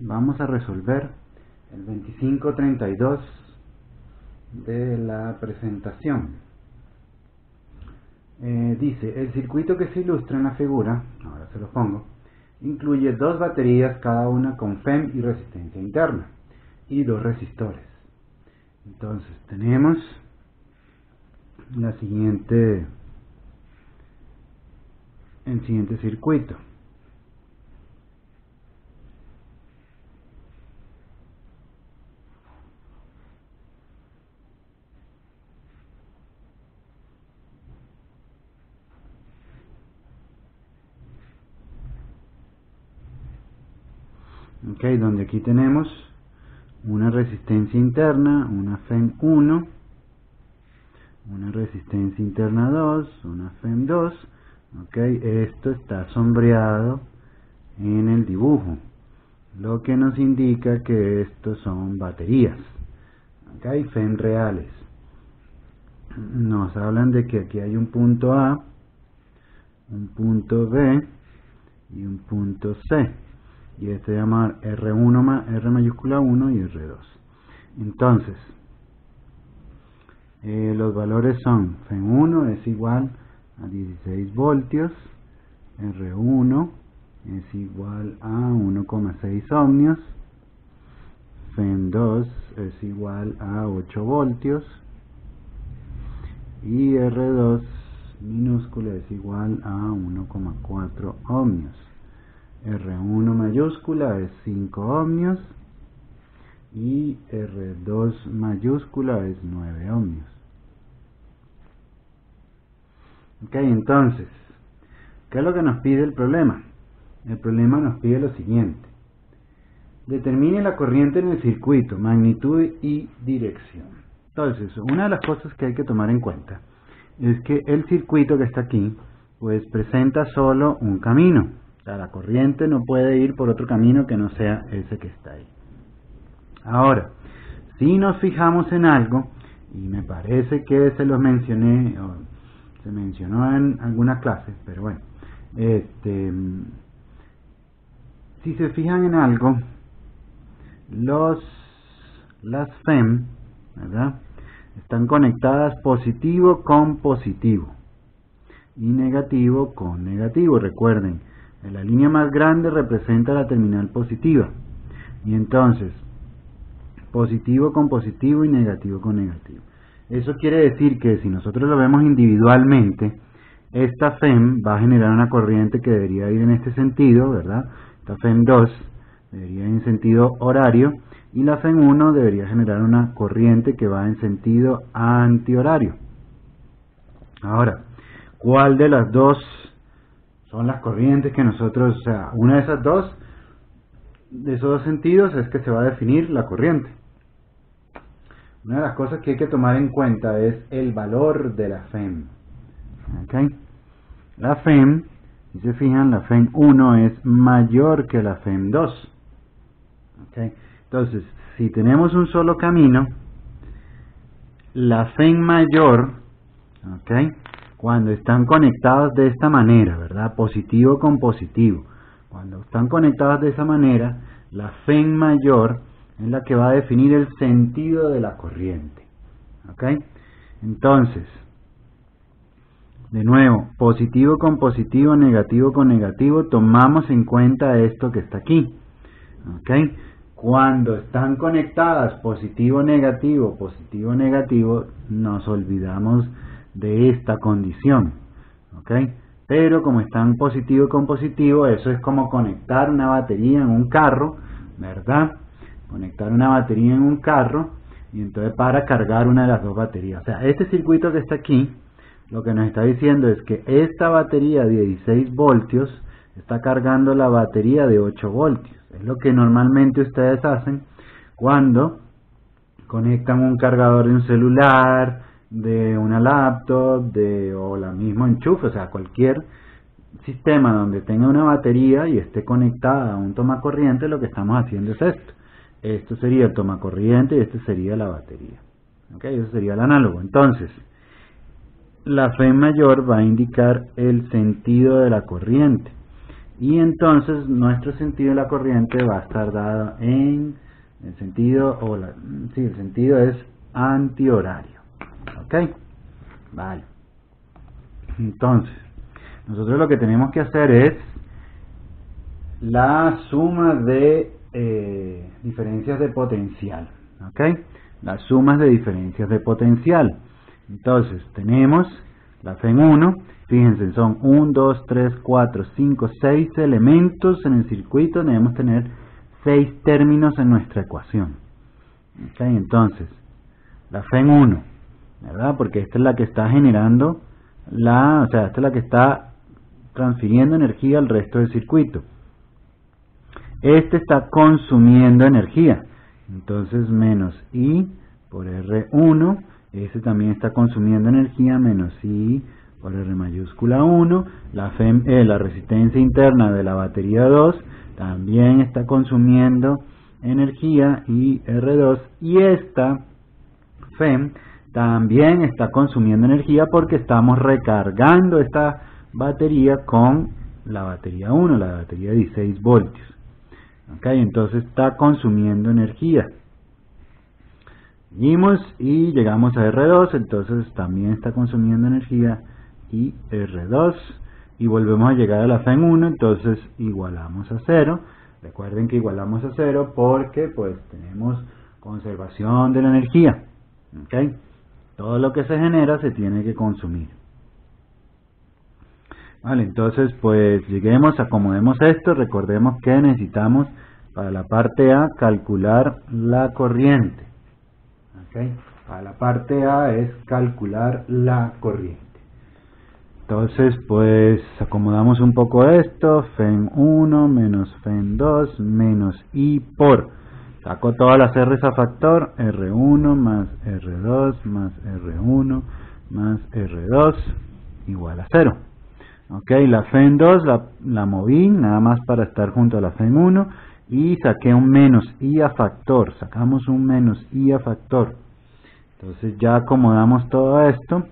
vamos a resolver el 2532 de la presentación. Dice, el circuito que se ilustra en la figura, ahora se lo pongo, incluye dos baterías, cada una con FEM y resistencia interna, y dos resistores. Entonces tenemos el siguiente circuito. Donde aquí tenemos una resistencia interna, una FEM 1, una resistencia interna 2, una FEM 2. Esto está sombreado en el dibujo, lo que nos indica que estos son baterías, FEM reales. Nos hablan de que aquí hay un punto A, un punto B y un punto C, y este se llama R1, R mayúscula 1 y R2. Entonces los valores son: FEM 1 es igual a 16 voltios, R1 es igual a 1,6 ohmios, FEM 2 es igual a 8 voltios y R2 minúscula es igual a 1,4 ohmios. R1 mayúscula es 5 ohmios y R2 mayúscula es 9 ohmios. Entonces, ¿qué es lo que nos pide el problema? El problema nos pide lo siguiente: determine la corriente en el circuito, magnitud y dirección. Entonces, una de las cosas que hay que tomar en cuenta es que el circuito que está aquí pues presenta solo un camino. O sea, la corriente no puede ir por otro camino que no sea ese que está ahí. Ahora, si nos fijamos en algo, y me parece que se los mencioné, o se mencionó en algunas clases, pero bueno, si se fijan en algo, las FEM, ¿verdad?, están conectadas positivo con positivo y negativo con negativo. Recuerden, la línea más grande representa la terminal positiva, y entonces positivo con positivo y negativo con negativo. Eso quiere decir que si nosotros lo vemos individualmente, esta FEM va a generar una corriente que debería ir en este sentido, ¿verdad? Esta FEM 2 debería ir en sentido horario, y la FEM 1 debería generar una corriente que va en sentido antihorario. Ahora, ¿cuál de las dos son las corrientes que nosotros, o sea, una de esas dos, de esos dos sentidos es que se va a definir la corriente? Una de las cosas que hay que tomar en cuenta es el valor de la FEM. La FEM, si se fijan, la FEM 1 es mayor que la FEM 2. Entonces, si tenemos un solo camino, la FEM mayor, cuando están conectados de esta manera, ¿verdad?, positivo con positivo, cuando están conectados de esa manera, la FEM mayor es la que va a definir el sentido de la corriente. Entonces, de nuevo, positivo con positivo, negativo con negativo, tomamos en cuenta esto que está aquí. Cuando están conectadas positivo negativo, nos olvidamos de esta condición. Pero como están positivo con positivo, eso es como conectar una batería en un carro, ¿verdad? Conectar una batería en un carro, y entonces para cargar una de las dos baterías. O sea, este circuito que está aquí, lo que nos está diciendo es que esta batería de 16 voltios está cargando la batería de 8 voltios. Es lo que normalmente ustedes hacen cuando conectan un cargador de un celular, de una laptop, o la misma enchufe, o sea, cualquier sistema donde tenga una batería y esté conectada a un tomacorriente. Lo que estamos haciendo es esto. Esto sería el tomacorriente y este sería la batería. Eso sería el análogo. Entonces, la FEM mayor va a indicar el sentido de la corriente. y entonces nuestro sentido de la corriente va a estar dado en el sentido, el sentido es antihorario. ¿Ok? Vale. Entonces, nosotros lo que tenemos que hacer es la suma de diferencias de potencial. ¿Ok? Las sumas de diferencias de potencial. Entonces, tenemos la FEM 1, fíjense, son 1, 2, 3, 4, 5, 6 elementos en el circuito, debemos tener 6 términos en nuestra ecuación. ¿Ok? Entonces, la FEM 1, ¿verdad? Porque esta es la que está generando esta es la que está transfiriendo energía al resto del circuito. Este está consumiendo energía, entonces menos I por R1, este también está consumiendo energía, menos I por R mayúscula 1, la resistencia interna de la batería 2 también está consumiendo energía, y R2, y esta FEM también está consumiendo energía porque estamos recargando esta batería con la batería 1, la batería de 16 voltios. Ok, entonces está consumiendo energía. Seguimos y llegamos a R2, entonces también está consumiendo energía, y R2, y volvemos a llegar a la FEM 1, entonces igualamos a 0. Recuerden que igualamos a 0 porque pues tenemos conservación de la energía. ¿Okay? Todo lo que se genera se tiene que consumir. Vale, entonces pues lleguemos, acomodemos esto, recordemos que necesitamos para la parte A calcular la corriente. ¿Okay? Para la parte A es calcular la corriente. Entonces pues acomodamos un poco esto, FEM 1 menos FEM 2 menos I por, saco todas las R's a factor, R1 más R2 más R1 más R2 igual a 0. Ok, la FEM 2 la moví nada más para estar junto a la FEM 1 y saqué un menos I a factor, sacamos un menos I a factor. Entonces ya acomodamos todo esto.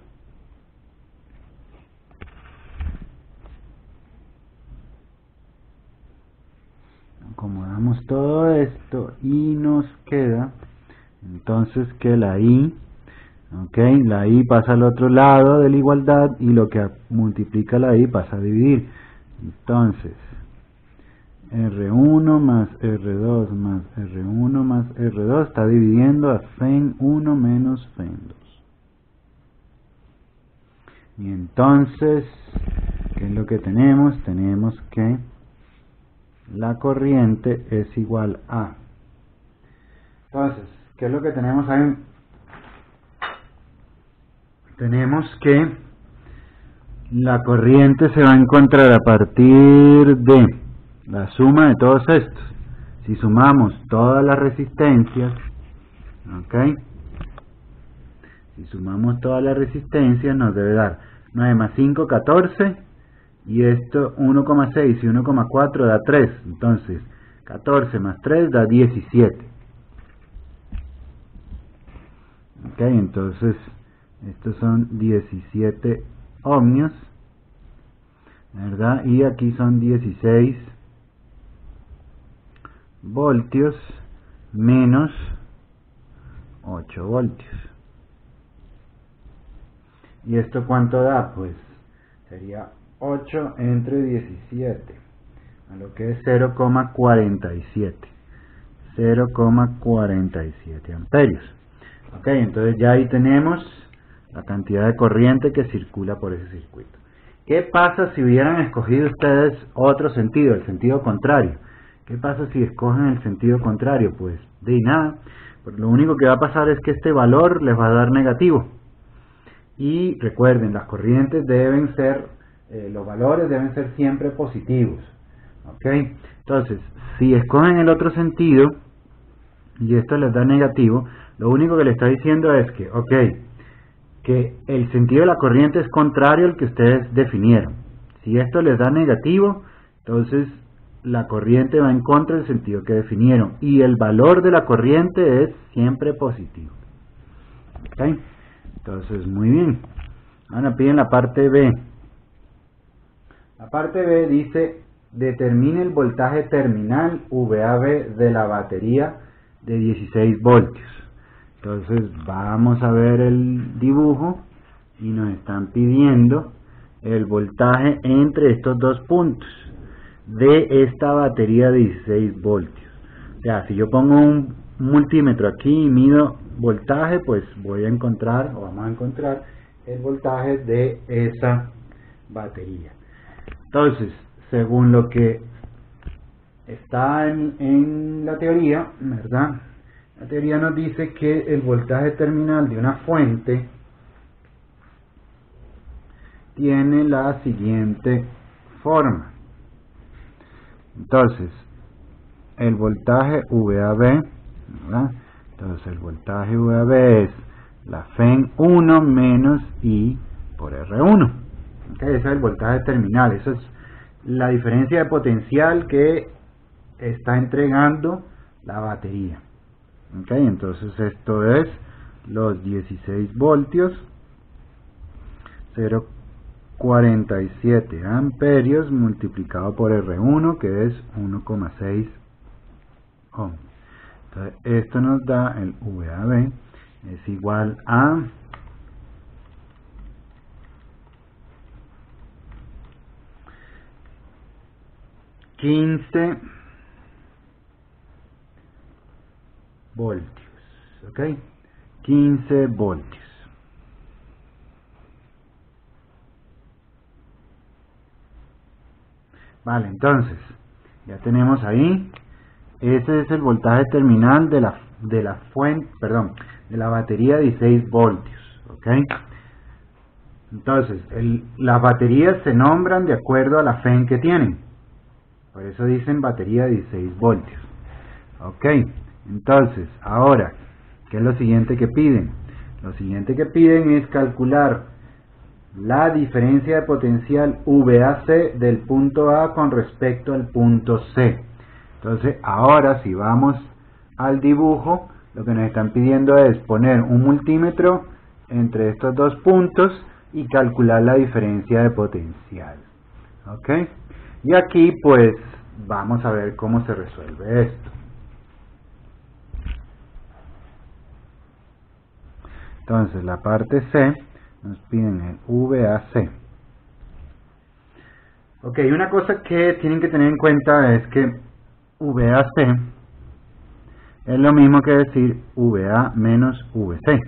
Acomodamos todo esto y nos queda entonces que la I, la I pasa al otro lado de la igualdad y lo que multiplica la I pasa a dividir. Entonces, R1 más R2 más R1 más R2 está dividiendo a FEM 1 menos FEM 2. Y entonces, ¿qué es lo que tenemos? Tenemos que la corriente es igual a... Entonces, ¿qué es lo que tenemos ahí? Tenemos que la corriente se va a encontrar a partir de la suma de todos estos. Si sumamos todas las resistencias, si sumamos todas las resistencias nos debe dar 9 más 5, 14, y esto 1,6 y 1,4 da 3, entonces 14 más 3 da 17. Entonces estos son 17 ohmios, ¿verdad? Y aquí son 16 voltios menos 8 voltios. ¿Y esto cuánto da? Pues sería 8 entre 17, a lo que es 0,47. 0,47 amperios. Ok, entonces ya ahí tenemos la cantidad de corriente que circula por ese circuito. ¿Qué pasa si hubieran escogido ustedes otro sentido, el sentido contrario? ¿Qué pasa si escogen el sentido contrario? Pues de nada, pues lo único que va a pasar es que este valor les va a dar negativo. Y recuerden, las corrientes deben ser, los valores deben ser siempre positivos. ¿Ok? Entonces, si escogen el otro sentido y esto les da negativo, lo único que le está diciendo es que, que el sentido de la corriente es contrario al que ustedes definieron. Si esto les da negativo, entonces la corriente va en contra del sentido que definieron. Y el valor de la corriente es siempre positivo. ¿Ok? Entonces, muy bien. Ahora piden la parte B. La parte B dice determine el voltaje terminal VAB de la batería de 16 voltios. Entonces vamos a ver el dibujo y nos están pidiendo el voltaje entre estos dos puntos de esta batería de 16 voltios. O sea, si yo pongo un multímetro aquí y mido voltaje, pues voy a encontrar, o vamos a encontrar, el voltaje de esa batería. Entonces, según lo que está en la teoría, ¿verdad? La teoría nos dice que el voltaje terminal de una fuente tiene la siguiente forma. Entonces, el voltaje VAB, ¿verdad? Entonces el voltaje VAB es la FEN1 menos I por R1. ¿Okay? Ese es el voltaje terminal, eso es la diferencia de potencial que está entregando la batería. ¿Okay? Entonces esto es los 16 voltios, 0,47 amperios multiplicado por R1, que es 1,6 ohm. Entonces esto nos da el VAB es igual a 15 voltios, ¿ok? 15 voltios. Vale, entonces, ya tenemos ahí, ese es el voltaje terminal de la fuente, perdón, de la batería de 16 voltios, ¿ok? Entonces, las baterías se nombran de acuerdo a la FEN que tienen. Por eso dicen batería de 16 voltios. Ok, entonces, ahora, ¿qué es lo siguiente que piden? Lo siguiente que piden es calcular la diferencia de potencial VAC del punto A con respecto al punto C. Entonces, ahora si vamos al dibujo, lo que nos están pidiendo es poner un multímetro entre estos dos puntos y calcular la diferencia de potencial. ¿Ok? Y aquí pues vamos a ver cómo se resuelve esto. Entonces la parte C nos piden el VAC. Ok, una cosa que tienen que tener en cuenta es que VAC es lo mismo que decir VA menos VC.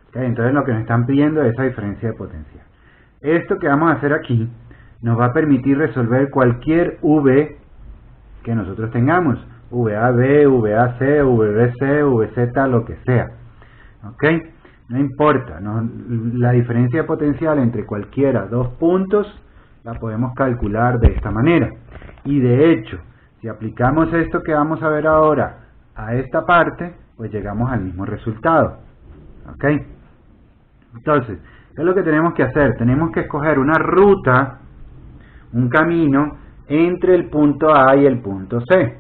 Okay, entonces lo que nos están pidiendo es esa diferencia de potencial. Esto que vamos a hacer aquí nos va a permitir resolver cualquier V que nosotros tengamos. VAB, VAC, VBC, VZ, lo que sea. ¿Ok? No importa. La diferencia de potencial entre cualquiera dos puntos la podemos calcular de esta manera. Y de hecho, si aplicamos esto que vamos a ver ahora a esta parte, pues llegamos al mismo resultado. ¿Ok? Entonces, ¿qué es lo que tenemos que hacer? Tenemos que escoger una ruta, un camino entre el punto A y el punto C.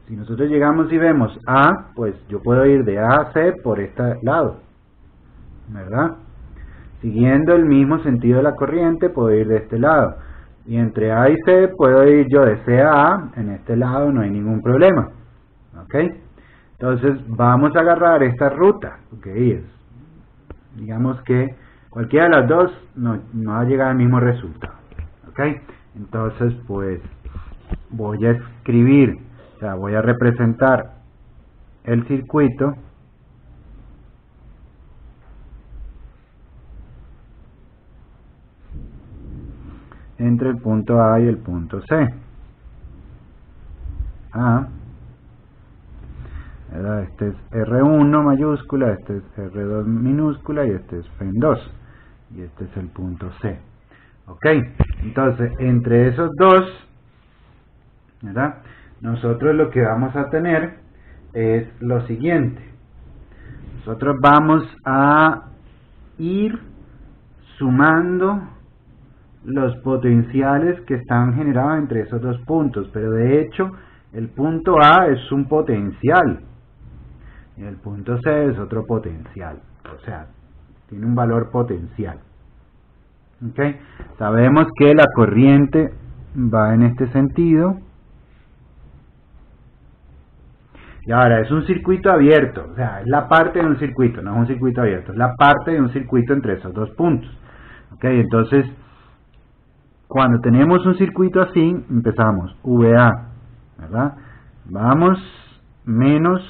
Si nosotros llegamos y vemos A, pues yo puedo ir de A a C por este lado, ¿verdad? Siguiendo el mismo sentido de la corriente, puedo ir de este lado. Y entre A y C puedo ir yo de C a A, en este lado no hay ningún problema. ¿Ok? Entonces vamos a agarrar esta ruta, que digamos que cualquiera de las dos no va a llegar al mismo resultado. ¿Ok? Entonces pues voy a escribir, o sea, voy a representar el circuito entre el punto A y el punto C. Este es R1 mayúscula, este es R2 minúscula y este es FEN2. Y este es el punto C. Ok, entonces entre esos dos, ¿verdad? Nosotros lo que vamos a tener es lo siguiente. Nosotros vamos a ir sumando los potenciales que están generados entre esos dos puntos, pero de hecho el punto A es un potencial y el punto C es otro potencial, o sea, tiene un valor potencial. ¿Okay? Sabemos que la corriente va en este sentido. Y ahora es un circuito abierto, o sea, es la parte de un circuito, no es un circuito abierto, es la parte de un circuito entre esos dos puntos. Ok, entonces, cuando tenemos un circuito así, empezamos VA, ¿verdad? Vamos menos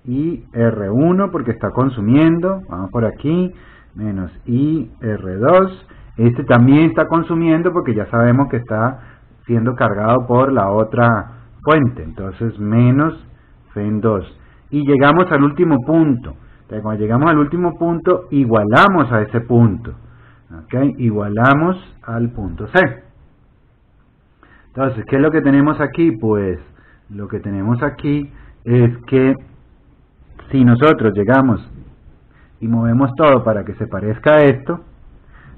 IR1 porque está consumiendo, vamos por aquí, menos IR2, este también está consumiendo porque ya sabemos que está siendo cargado por la otra fuente, entonces menos FEN2, y llegamos al último punto. Entonces, cuando llegamos al último punto, igualamos a ese punto, ¿okay? Igualamos al punto C. Entonces, ¿qué es lo que tenemos aquí? Pues lo que tenemos aquí es que si nosotros llegamos y movemos todo para que se parezca a esto,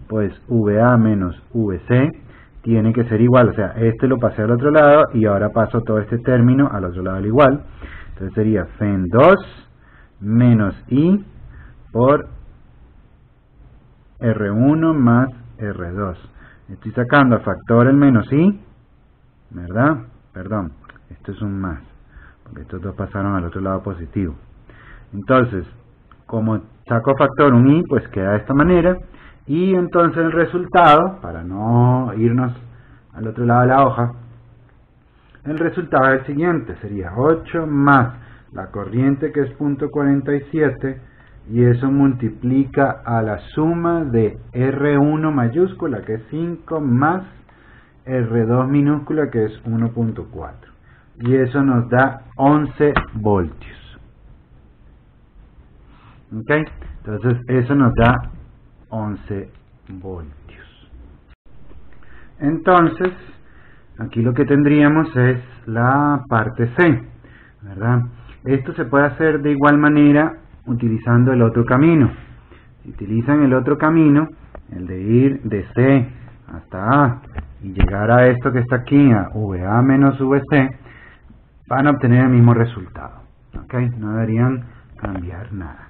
pues VA menos VC tiene que ser igual, o sea, este lo pasé al otro lado y ahora paso todo este término al otro lado al igual. Entonces sería FEN2 menos I por R1 más R2. Estoy sacando a factor el menos I, ¿verdad? Perdón, esto es un más, porque estos dos pasaron al otro lado positivo. Entonces, como saco factor un I, pues queda de esta manera. Y entonces el resultado, para no irnos al otro lado de la hoja, el resultado es el siguiente, sería 8 más la corriente que es 0.47 y eso multiplica a la suma de R1 mayúscula que es 5 más R2 minúscula que es 1.4 y eso nos da 11 voltios. ¿Ok? Entonces eso nos da 11 voltios. Entonces aquí lo que tendríamos es la parte C, ¿verdad? Esto se puede hacer de igual manera utilizando el otro camino. Si utilizan el otro camino, el de ir de C hasta A y llegar a esto que está aquí, a VA menos VC, van a obtener el mismo resultado. ¿Ok? No deberían cambiar nada.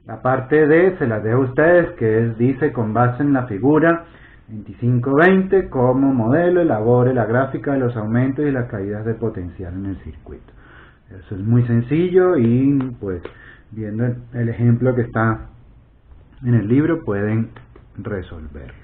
La parte D se la dejo a ustedes, que es, dice, con base en la figura 2520 como modelo elabore la gráfica de los aumentos y las caídas de potencial en el circuito. Eso es muy sencillo y pues viendo el ejemplo que está en el libro pueden resolverlo.